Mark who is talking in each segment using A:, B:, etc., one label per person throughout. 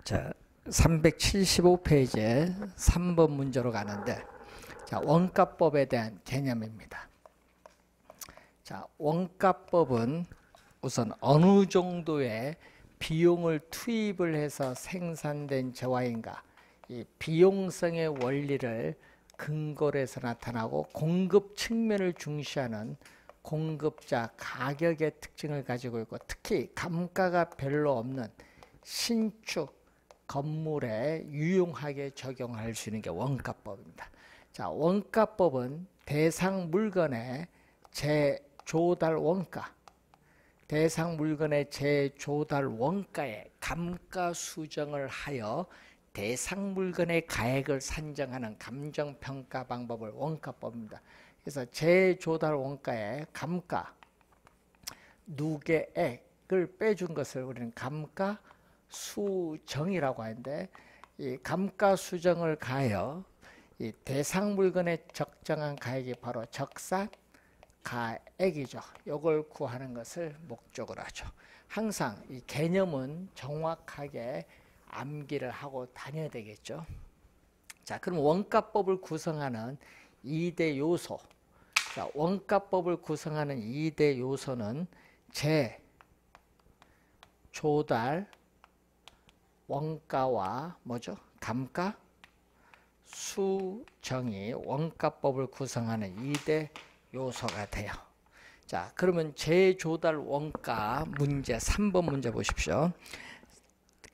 A: 자, 375페이지에 3번 문제로 가는데, 자, 원가법에 대한 개념입니다. 자, 원가법은 우선 어느 정도의 비용을 투입을 해서 생산된 재화인가, 이 비용성의 원리를 근거로 해서 나타나고 공급 측면을 중시하는 공급자 가격의 특징을 가지고 있고, 특히 감가가 별로 없는 신축 건물에 유용하게 적용할 수 있는 게 원가법입니다. 자, 원가법은 대상 물건의 재조달 원가, 대상 물건의 재조달 원가에 감가 수정을 하여 대상 물건의 가액을 산정하는 감정평가 방법을 원가법입니다. 그래서 재조달 원가에 감가 누계액을 빼준 것을 우리는 감가 수정이라고 하는데, 이 감가 수정을 가하여 이 대상 물건의 적정한 가액이 바로 적산 가액이죠. 이걸 구하는 것을 목적으로 하죠. 항상 이 개념은 정확하게 암기를 하고 다녀야 되겠죠. 자, 그럼 원가법을 구성하는 2대 요소. 자, 원가법을 구성하는 2대 요소는 재조달 원가와 뭐죠? 감가 수정이 원가법을 구성하는 2대 요소가 돼요. 자, 그러면 재조달 원가 문제 3번 문제 보십시오.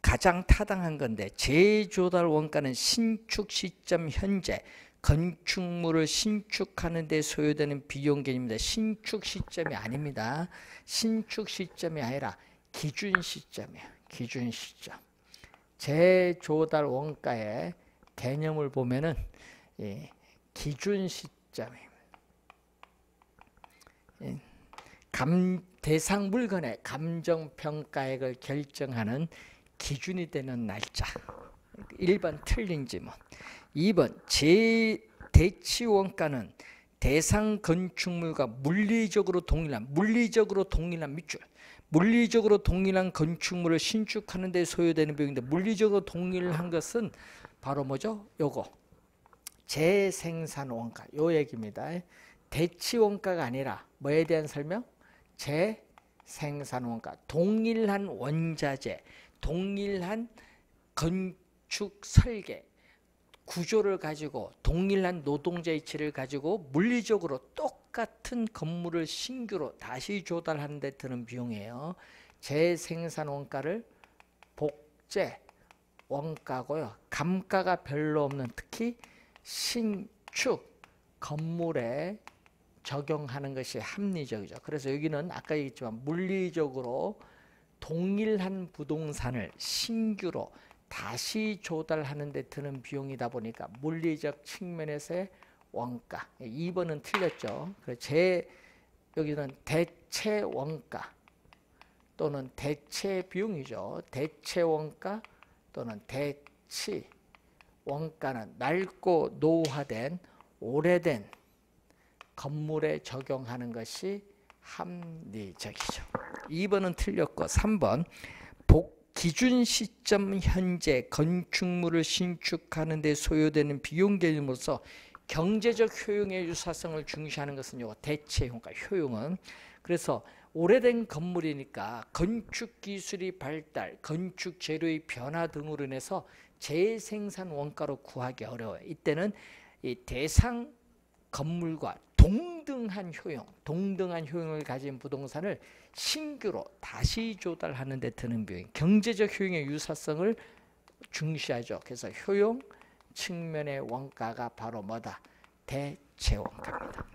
A: 가장 타당한 건데, 재조달 원가는 신축 시점 현재 건축물을 신축하는 데 소요되는 비용 개념입니다. 신축 시점이 아닙니다. 신축 시점이 아니라 기준 시점이에요. 기준 시점. 재조달 원가의 개념을 보면은 기준 시점입니다. 대상 물건의 감정평가액을 결정하는 기준이 되는 날짜. 1번 틀린 지문. 2번 대치 원가는 대상 건축물과 물리적으로 동일한 밑줄, 물리적으로 동일한 건축물을 신축하는 데 소요되는 비용인데, 물리적으로 동일한 것은 바로 뭐죠? 요거 재생산 원가, 요 얘기입니다. 대치 원가가 아니라 뭐에 대한 설명? 재생산 원가. 동일한 원자재, 동일한 건축 설계 구조를 가지고 동일한 노동자 이치를 가지고 물리적으로 똑같은 건물을 신규로 다시 조달하는 데 드는 비용이에요. 재생산 원가를 복제 원가고요. 감가가 별로 없는 특히 신축 건물에 적용하는 것이 합리적이죠. 그래서 여기는 아까 얘기했지만 물리적으로 동일한 부동산을 신규로 다시 조달하는 데 드는 비용이다 보니까 물리적 측면에서의 원가. 2번은 틀렸죠. 여기는 대체 원가 또는 대체 비용이죠. 대체 원가 또는 대치 원가는 낡고 노후화된 오래된 건물에 적용하는 것이 합리적이죠. 2번은 틀렸고 3번 기준 시점 현재 건축물을 신축하는 데 소요되는 비용 개념으로서 경제적 효용의 유사성을 중시하는 것은 요 대체 효과, 효용은. 그래서 오래된 건물이니까 건축 기술이 발달, 건축 재료의 변화 등으로 인해서 재생산 원가로 구하기 어려워요. 이때는 이 대상 건물과 동등한 효용을 가진 부동산을 신규로 다시 조달하는 데 드는 비용, 경제적 효용의 유사성을 중시하죠. 그래서 효용 측면의 원가가 바로 뭐다? 대체 원가입니다.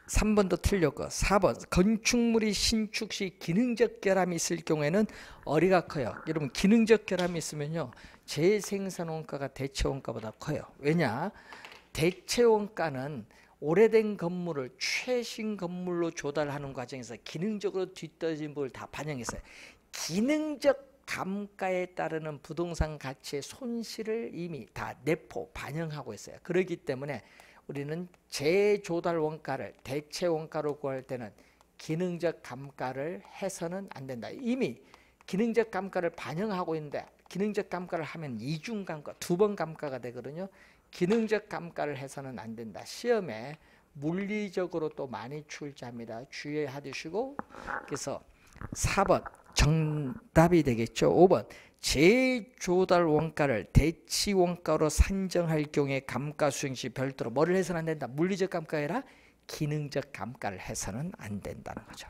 A: 3번도 틀렸고 4번 건축물이 신축 시 기능적 결함이 있을 경우에는 어리가 커요. 여러분, 기능적 결함이 있으면요, 재생산 원가가 대체 원가보다 커요. 왜냐? 대체 원가는 오래된 건물을 최신 건물로 조달하는 과정에서 기능적으로 뒤떨어진 부분을 다 반영했어요. 기능적 감가에 따르는 부동산 가치의 손실을 이미 다 내포 반영하고 있어요. 그렇기 때문에 우리는 재조달 원가를 대체 원가로 구할 때는 기능적 감가를 해서는 안 된다. 이미 기능적 감가를 반영하고 있는데 기능적 감가를 하면 이중 감가, 2번 감가가 되거든요. 기능적 감가를 해서는 안 된다. 시험에 물리적으로 또 많이 출제합니다. 주의하시고, 그래서 4번 정답이 되겠죠. 5번 재조달 원가를 대치 원가로 산정할 경우에 감가 수행 시 별도로 뭐를 해서는 안 된다. 물리적 감가가 아니라 기능적 감가를 해서는 안 된다는 거죠.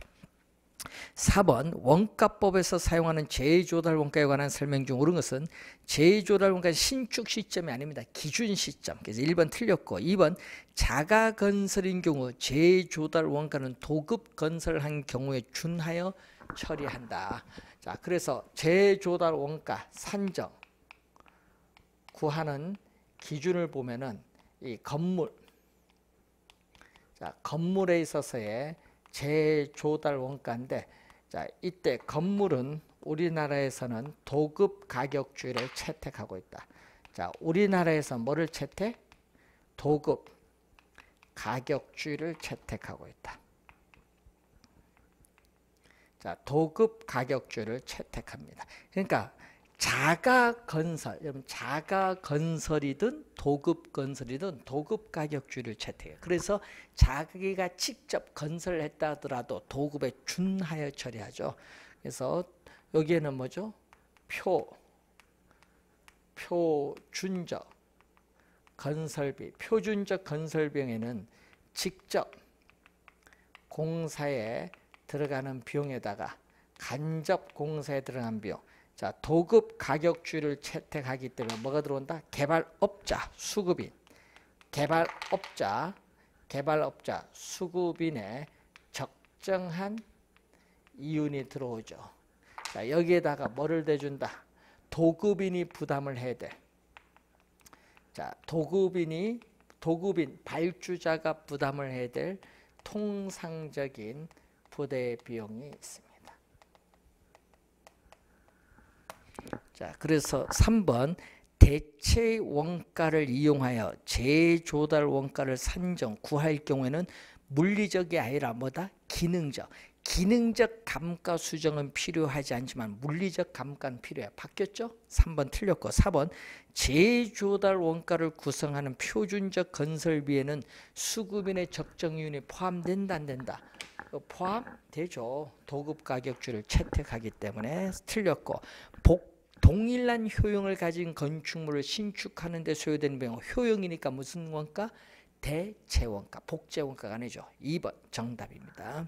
A: 4번 원가법에서 사용하는 재조달 원가에 관한 설명 중 옳은 것은 재조달 원가의 신축 시점이 아닙니다. 기준 시점. 그래서 1번 틀렸고, 2번 자가 건설인 경우 재조달 원가는 도급 건설한 경우에 준하여 처리한다. 자, 그래서 재조달 원가 산정 구하는 기준을 보면은 이 건물, 자, 건물에 있어서의 재조달 원가인데, 자, 이때 건물은 우리나라에서는 도급 가격주의를 채택하고 있다. 자, 우리나라에서 뭐를 채택? 도급 가격주의를 채택하고 있다. 자, 도급 가격주의를 채택합니다. 그러니까 자가 건설, 여러분 자가 건설이든 도급 건설이든 도급 가격주의를 채택해요. 그래서 자기가 직접 건설했다 하더라도 도급에 준하여 처리하죠. 그래서 여기에는 뭐죠? 표준적 건설비, 표준적 건설비용에는 직접 공사에 들어가는 비용에다가 간접 공사에 들어간 비용, 자, 도급 가격주의를 채택하기 때문에 뭐가 들어온다? 개발업자, 수급인, 개발업자, 수급인의 적정한 이윤이 들어오죠. 자, 여기에다가 뭐를 대준다? 도급인이 부담을 해야 돼. 자, 도급인, 발주자가 부담을 해야 될 통상적인 부대 비용이 있습니다. 자, 그래서 3번 대체 원가를 이용하여 재조달 원가를 산정 구할 경우에는 물리적이 아니라 뭐다? 기능적 감가 수정은 필요하지 않지만 물리적 감가는 필요해. 바뀌었죠? 3번 틀렸고, 4번 재조달 원가를 구성하는 표준적 건설비에는 수급인의 적정 이윤이 포함된다 안 된다? 포함되죠. 도급 가격주를 채택하기 때문에 틀렸고, 동일한 효용을 가진 건축물을 신축하는 데 소요되는 비용, 효용이니까 무슨 원가? 대체원가, 복제원가가 아니죠. 2번 정답입니다.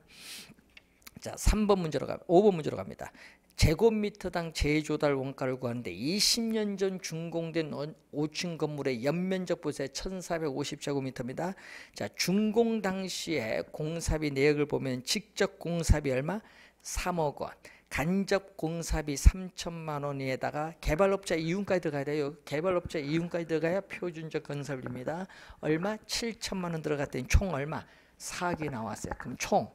A: 자, 3번 문제로 5번 문제로 갑니다. 제곱미터당 재조달 원가를 구하는데 20년 전 준공된 5층 건물의 연면적 보세요. 1450제곱미터입니다. 자, 준공 당시에 공사비 내역을 보면 직접 공사비 얼마? 3억 원. 간접 공사비 3천만 원에다가 개발업자 이윤까지 들어가야 돼요. 개발업자 이윤까지 들어가야 표준적 건설비입니다. 얼마? 7천만 원 들어갔더니 총 얼마? 4억이 나왔어요. 그럼 총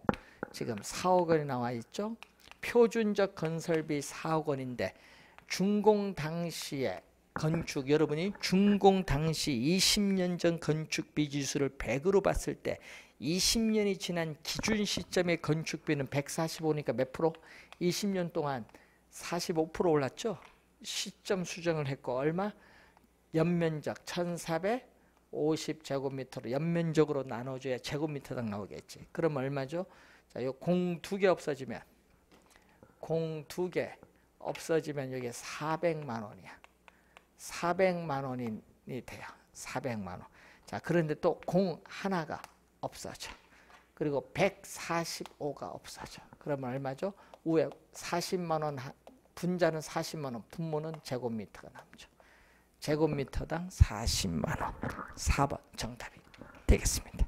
A: 지금 4억 원이 나와 있죠. 표준적 건설비 4억 원인데 준공 당시에 건축, 여러분이 준공 당시 20년 전 건축비 지수를 100으로 봤을 때 20년이 지난 기준 시점의 건축비는 145니까 몇 프로? 20년 동안 45% 올랐죠. 시점 수정을 했고 얼마? 연면적 1450제곱미터로 연면적으로 나눠줘야 제곱미터당 나오겠지. 그럼 얼마죠? 자, 요 공 2개 없어지면 여기 400만 원이야. 400만 원이 돼요. 400만 원. 자, 그런데 또 공 하나가 없어져. 그리고 145가 없어져. 그러면 얼마죠? 위에 40만 원, 분자는 40만 원, 분모는 제곱미터가 남죠. 제곱미터당 40만 원. 4번 정답이 되겠습니다.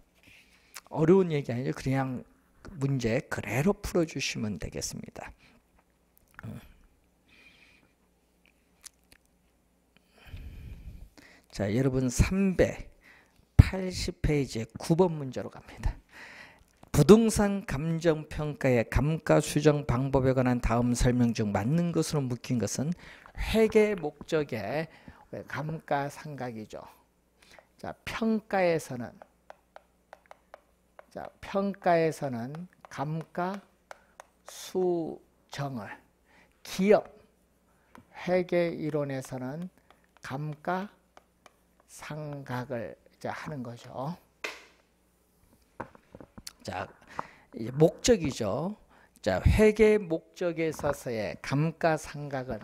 A: 어려운 얘기 아니죠. 그냥 문제 그대로 풀어주시면 되겠습니다. 자, 여러분 380페이지에 9번 문제로 갑니다. 부동산 감정평가의 감가수정 방법에 관한 다음 설명 중 맞는 것으로 묶인 것은 회계 목적의 감가상각이죠. 자, 평가에서는 감가수정을 기업 회계 이론에서는 감가상각을 이제 하는 거죠. 자, 이제 목적이죠. 자, 회계 목적에 있어서의 감가상각은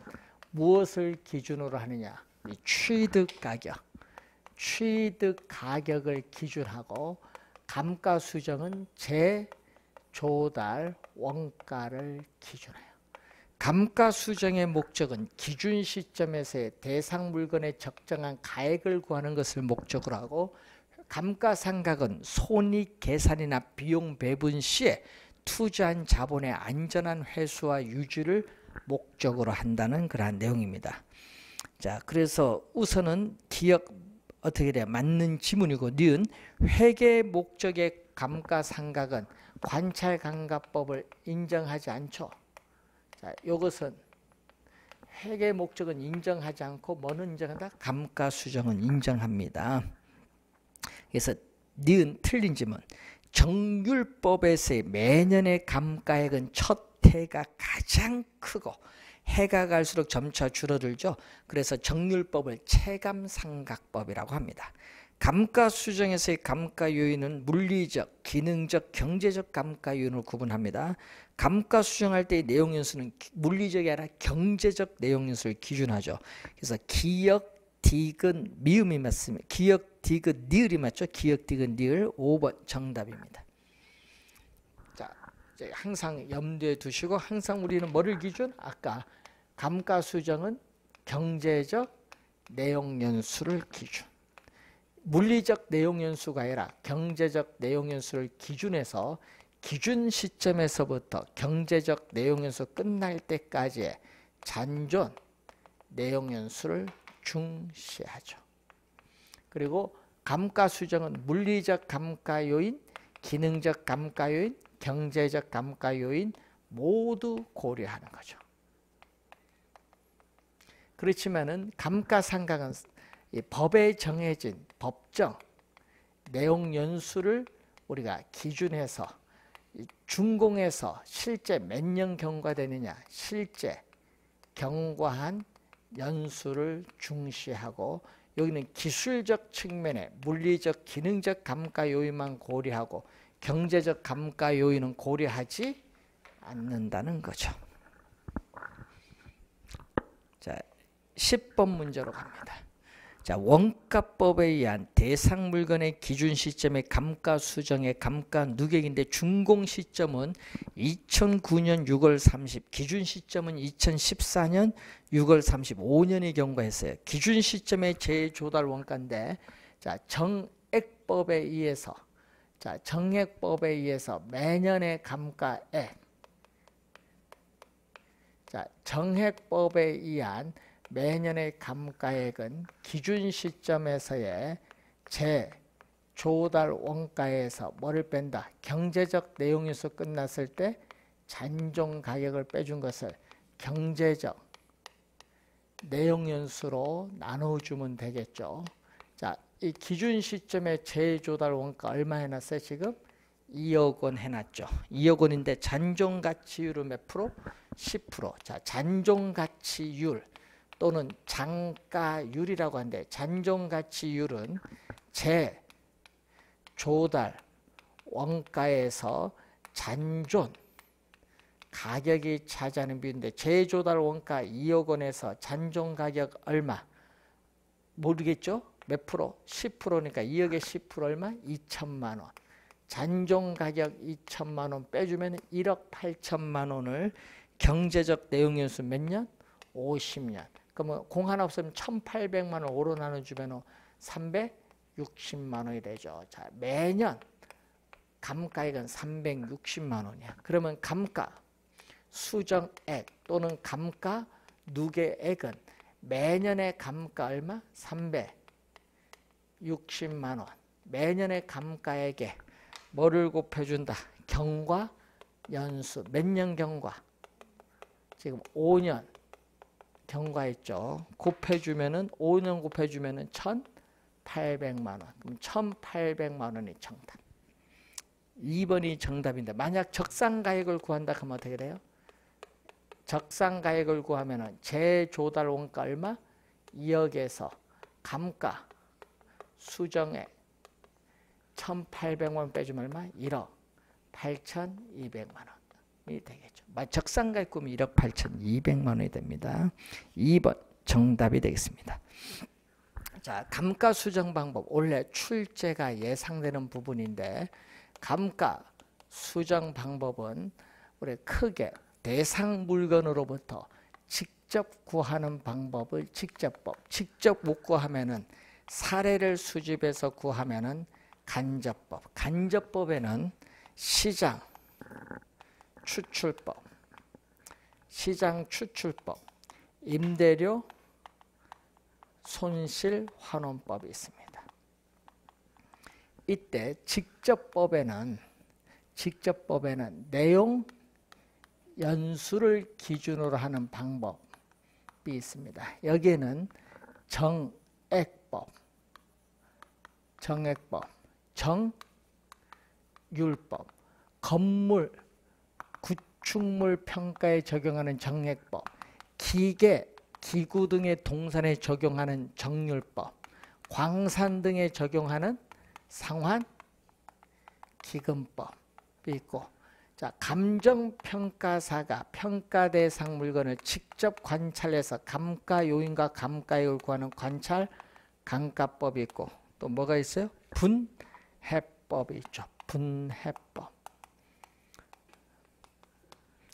A: 무엇을 기준으로 하느냐? 이 취득 가격을 기준하고 감가수정은 재조달 원가를 기준해요. 감가수정의 목적은 기준 시점에서의 대상 물건의 적정한 가액을 구하는 것을 목적으로 하고, 감가상각은 손익 계산이나 비용 배분 시에 투자한 자본의 안전한 회수와 유지를 목적으로 한다는 그러한 내용입니다. 자, 그래서 우선은 기억 어떻게 돼요? 맞는 지문이고, 니은 회계 목적의 감가상각은 관찰감가법을 인정하지 않죠. 자, 이것은 회계 목적은 인정하지 않고 뭐는 인정한다? 감가수정은 인정합니다. 그래서 니은 틀린 지문. 정률법에서의 매년의 감가액은 첫 해가 가장 크고 해가 갈수록 점차 줄어들죠. 그래서 정률법을 체감상각법이라고 합니다. 감가수정에서의 감가요인은 물리적, 기능적, 경제적 감가요인을 구분합니다. 감가수정할 때의 내용연수는 물리적이 아니라 경제적 내용연수를 기준하죠. 그래서 기역, 디귿, 미음이 맞습니다. 기역, 디귿, 니을이 맞죠? 기역, 디귿, 니을 5번 정답입니다. 자, 이제 항상 염두에 두시고, 항상 우리는 뭐를 기준? 아까 감가수정은 경제적 내용연수를 기준. 물리적 내용연수가 아니라 경제적 내용연수를 기준해서 기준 시점에서부터 경제적 내용연수 끝날 때까지의 잔존 내용연수를 중시하죠. 그리고 감가수정은 물리적 감가요인, 기능적 감가요인, 경제적 감가요인 모두 고려하는 거죠. 그렇지만은 감가상각은 이 법에 정해진 법정 내용 연수를 우리가 기준해서 준공에서 실제 몇 년 경과되느냐, 실제 경과한 연수를 중시하고, 여기는 기술적 측면에 물리적, 기능적 감가 요인만 고려하고 경제적 감가 요인은 고려하지 않는다는 거죠. 자, 10번 문제로 갑니다. 자, 원가법에 의한 대상 물건의 기준 시점의 감가 수정의 감가 누계인데 준공 시점은 2009년 6월 30, 기준 시점은 2014년 6월 35년의 경과했어요. 기준 시점의 재조달 원가인데, 자, 정액법에 의해서, 자, 정액법에 의해서 매년의 감가액, 자, 정액법에 의한 매년의 감가액은 기준 시점에서의 재조달 원가에서 뭐를 뺀다? 경제적 내용연수 끝났을 때 잔존 가격을 빼준 것을 경제적 내용연수로 나눠주면 되겠죠. 자, 이 기준 시점의 재조달 원가 얼마 해놨어요? 지금 2억 원 해놨죠. 2억 원인데 잔존가치율은 몇 프로? 10%. 자, 잔존가치율 또는 장가율이라고 하는데, 잔존가치율은 재조달 원가에서 잔존 가격이 차지하는 비율인데, 재조달 원가 2억 원에서 잔존 가격 얼마? 모르겠죠? 몇 프로? 10%니까 2억에 10% 얼마? 2천만 원. 잔존 가격 2천만 원 빼주면 1억 8천만 원을 경제적 내용연수 몇 년? 50년. 그러면 공 하나 없으면 1,800만 원 5로 나눠주면 360만 원이 되죠. 자, 매년 감가액은 360만 원이야. 그러면 감가 수정액 또는 감가 누계액은 매년의 감가 얼마? 360만 원. 매년의 감가액에 뭐를 곱해준다? 경과 연수. 몇 년 경과? 지금 5년 경과했죠. 곱해주면은 5년 곱해주면은 1,800만 원. 그럼 1,800만 원이 정답. 2번이 정답인데, 만약 적상가액을 구한다 하면 어떻게 돼요? 적산가액을 구하면은 재조달 원가 얼마? 2억에서 감가 수정액 1,800만 원 빼주면 얼마? 1억 8,200만 원이 되겠죠. 적산가액 구면 1억 8,200만 원이 됩니다. 2번 정답이 되겠습니다. 자, 감가 수정 방법. 원래 출제가 예상되는 부분인데 감가 수정 방법은 우리 크게 대상 물건으로부터 직접 구하는 방법을 직접법. 직접 못 구하면은 사례를 수집해서 구하면은 간접법. 간접법에는 시장 추출법, 시장 추출법, 임대료 손실 환원법이 있습니다. 이때 직접법에는 내용 연수를 기준으로 하는 방법이 있습니다. 여기에는 정액법, 정율법, 건물, 구축물 평가에 적용하는 정액법, 기구 등의 동산에 적용하는 정률법, 광산 등에 적용하는 상환기금법이 있고, 자, 감정평가사가 평가 대상 물건을 직접 관찰해서 감가 요인과 감가액을 구하는 관찰 감가법이 있고, 또 뭐가 있어요? 분해법이 있죠. 분해법.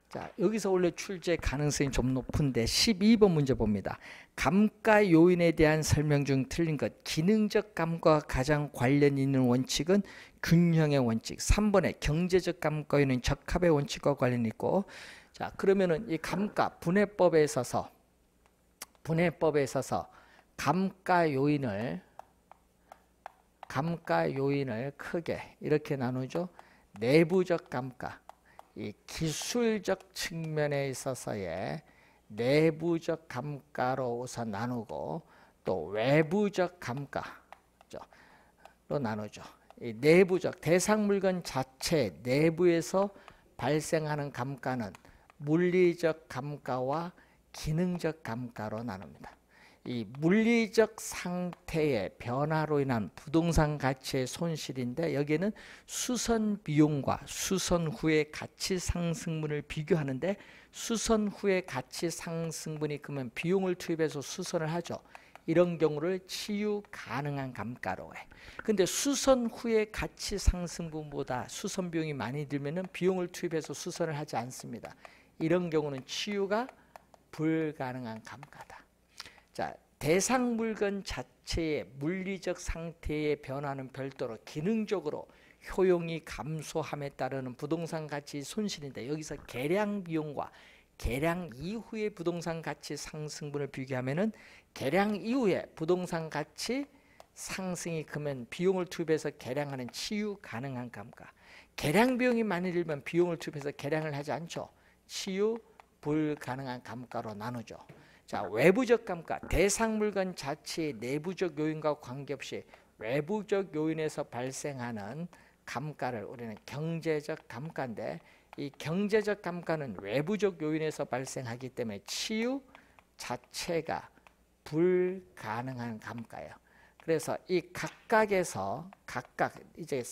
A: 자, 여기서 원래 출제 가능성이 좀 높은데 12번 문제 봅니다. 감가 요인에 대한 설명 중 틀린 것. 기능적 감가와 가장 관련 있는 원칙은 균형의 원칙. 3번에 경제적 감가 요인은 적합의 원칙과 관련이 있고, 자, 그러면은 이 감가 분해법에 있어서 감가 요인을 크게 이렇게 나누죠. 내부적 감가, 이 기술적 측면에 있어서의 내부적 감가로 우선 나누고, 또 외부적 감가로 나누죠. 이 내부적 대상 물건 자체 내부에서 발생하는 감가는 물리적 감가와 기능적 감가로 나눕니다. 이 물리적 상태의 변화로 인한 부동산 가치의 손실인데, 여기에는 수선 비용과 수선 후의 가치 상승분을 비교하는데, 수선 후의 가치 상승분이 그러면 비용을 투입해서 수선을 하죠. 이런 경우를 치유 가능한 감가로 해. 근데 수선 후의 가치 상승분보다 수선 비용이 많이 들면은 비용을 투입해서 수선을 하지 않습니다. 이런 경우는 치유가 불가능한 감가다. 자, 대상 물건 자체의 물리적 상태의 변화는 별도로 기능적으로 효용이 감소함에 따르는 부동산 가치 손실인데, 여기서 계량 비용과 계량 이후의 부동산 가치 상승분을 비교하면은 계량 이후에 부동산 가치 상승이 크면 비용을 투입해서 계량하는 치유 가능한 감가. 계량 비용이 많이 들면 비용을 투입해서 계량을 하지 않죠. 치유 불가능한 감가로 나누죠. 자, 외부적 감가, 대상 물건 자체의 내부적 요인과 관계없이 외부적 요인에서 발생하는 감가를 우리는 경제적 감가인데, 이 경제적 감가는 외부적 요인에서 발생하기 때문에 치유 자체가 불가능한 감가예요. 그래서 이 각각 이제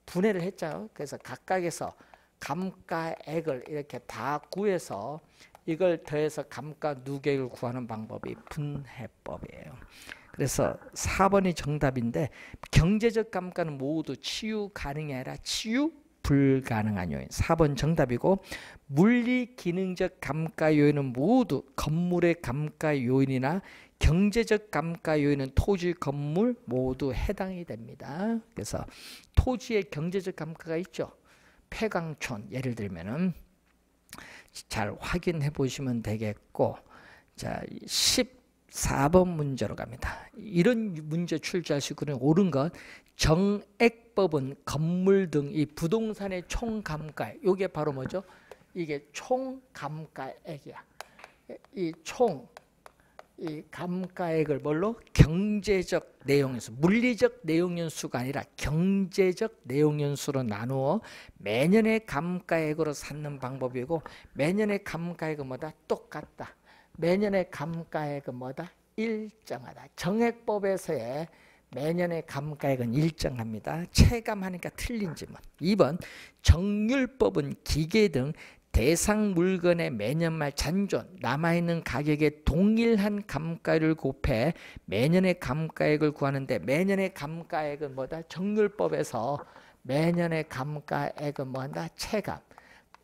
A: 분해를 했죠. 그래서 각각에서 감가액을 이렇게 다 구해서 이걸 더해서 감가 누계를 구하는 방법이 분해법이에요. 그래서 4번이 정답인데, 경제적 감가는 모두 치유 가능이 아니라 치유 불가능한 요인. 4번 정답이고, 물리 기능적 감가 요인은 모두 건물의 감가 요인이나 경제적 감가 요인은 토지 건물 모두 해당이 됩니다. 그래서 토지의 경제적 감가가 있죠. 폐광촌 예를 들면은 잘 확인해 보시면 되겠고, 자, 14번 문제로 갑니다. 이런 문제 출제하시고는 옳은 것, 정액법은 건물 등 이 부동산의 총감가, 이게 바로 뭐죠? 이게 총감가액이야. 이 이 감가액을 뭘로? 경제적 내용연수, 물리적 내용연수가 아니라 경제적 내용연수로 나누어 매년의 감가액으로 쌓는 방법이고, 매년의 감가액은 뭐다? 똑같다. 매년의 감가액은 뭐다? 일정하다. 정액법에서의 매년의 감가액은 일정합니다. 체감하니까 틀린 질문. 2번 정률법은 기계 등 대상 물건의 매년 말 잔존 남아있는 가격에 동일한 감가를 곱해 매년의 감가액을 구하는데, 매년의 감가액은 뭐다? 정률법에서 매년의 감가액은 뭐한다? 체감.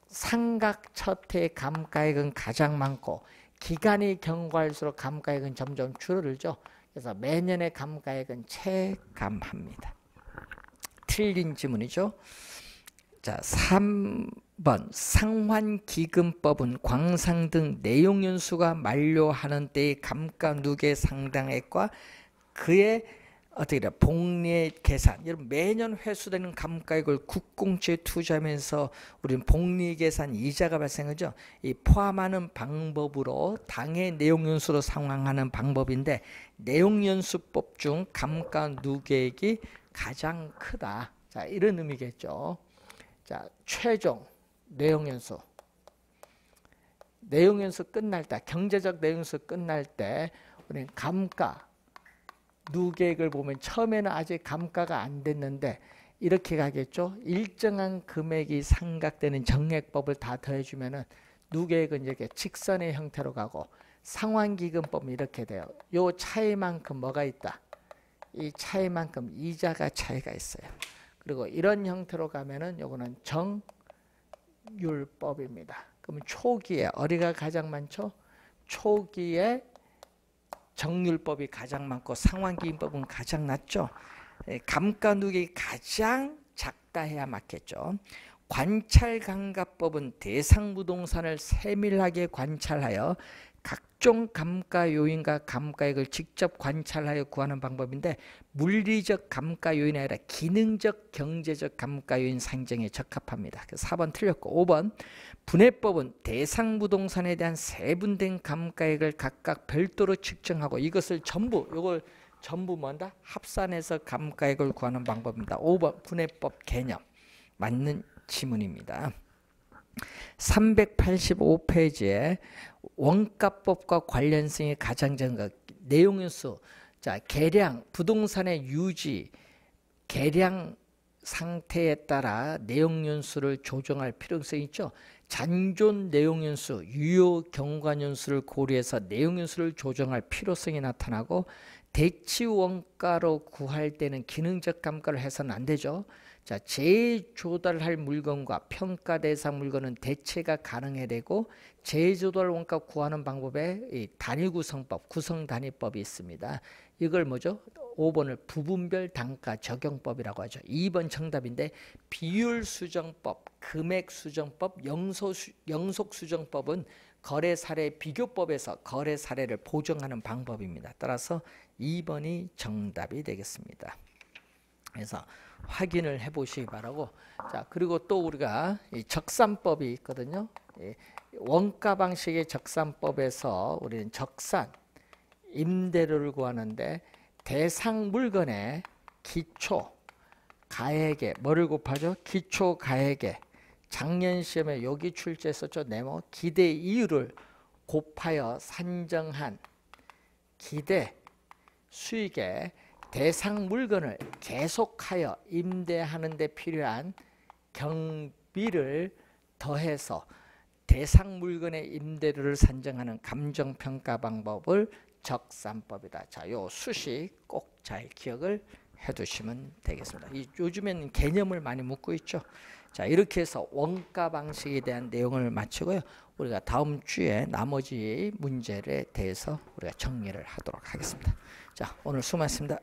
A: 상각처태의 감가액은 가장 많고 기간이 경과할수록 감가액은 점점 줄어들죠. 그래서 매년의 감가액은 체감합니다. 틀린 지문이죠. 자, 3번 상환기금법은 광상 등 내용연수가 만료하는 때의 감가 누계 상당액과 그의 어떻게 돼? 복리의 계산. 여러분 매년 회수되는 감가액을 국공채에 투자하면서 우리는 복리 계산 이자가 발생하죠. 이 포함하는 방법으로 당해 내용연수로 상환하는 방법인데, 내용연수법 중 감가 누계액이 가장 크다. 자, 이런 의미겠죠. 자, 최종 내용연수. 내용연수 끝날 때, 경제적 내용연수 끝날 때 우리는 감가 누계액을 보면 처음에는 아직 감가가 안 됐는데 이렇게 가겠죠. 일정한 금액이 상각되는 정액법을 다 더해주면은 누계액은 이렇게 직선의 형태로 가고, 상환기금법은 이렇게 돼요. 요 차이만큼 뭐가 있다? 이 차이만큼 이자가 차이가 있어요. 그리고 이런 형태로 가면은 요거는 정률법입니다. 그러면 초기에 어디가 가장 많죠? 초기에 정률법이 가장 많고 상환기금법은 가장 낮죠. 감가 누계액이 가장 작다 해야 맞겠죠. 관찰감가법은 대상 부동산을 세밀하게 관찰하여 각종 감가 요인과 감가액을 직접 관찰하여 구하는 방법인데, 물리적 감가 요인이 아니라 기능적 경제적 감가 요인 상정에 적합합니다. 그래서 4번 틀렸고, 5번 분해법은 대상 부동산에 대한 세분된 감가액을 각각 별도로 측정하고 이것을 전부, 이걸 전부 뭔다? 합산해서 감가액을 구하는 방법입니다. 5번 분해법 개념 맞는 지문입니다. 385페이지에 원가법과 관련성이 가장 적은 내용연수. 자, 계량, 부동산의 유지, 계량 상태에 따라 내용연수를 조정할 필요성이 있죠. 잔존 내용연수, 유효 경과연수를 고려해서 내용연수를 조정할 필요성이 나타나고, 대치 원가로 구할 때는 기능적 감가를 해서는 안 되죠. 자, 재조달할 물건과 평가 대상 물건은 대체가 가능해야 되고, 재조달 원가 구하는 방법에 이 단위구성법, 구성단위법이 있습니다. 이걸 뭐죠? 5번을 부분별 단가 적용법이라고 하죠. 2번 정답인데, 비율수정법, 금액수정법, 영속수정법은 거래 사례 비교법에서 거래 사례를 보정하는 방법입니다. 따라서 2번이 정답이 되겠습니다. 그래서 확인을 해 보시기 바라고. 자, 그리고 또 우리가 이 적산법이 있거든요. 원가 방식의 적산법에서 우리는 적산, 임대료를 구하는데, 대상 물건의 기초 가액에 뭐를 곱하죠? 기초 가액에 작년 시험에 여기 출제했었죠. 네모 기대 이율을 곱하여 산정한 기대 수익에 대상 물건을 계속하여 임대하는 데 필요한 경비를 더해서 대상 물건의 임대료를 산정하는 감정평가 방법을 적산법이다. 자, 요 수식 꼭 잘 기억을 해 두시면 되겠습니다. 요즘에는 개념을 많이 묻고 있죠. 자, 이렇게 해서 원가 방식에 대한 내용을 마치고요. 우리가 다음 주에 나머지 문제에 대해서 우리가 정리를 하도록 하겠습니다. 자, 오늘 수고하셨습니다.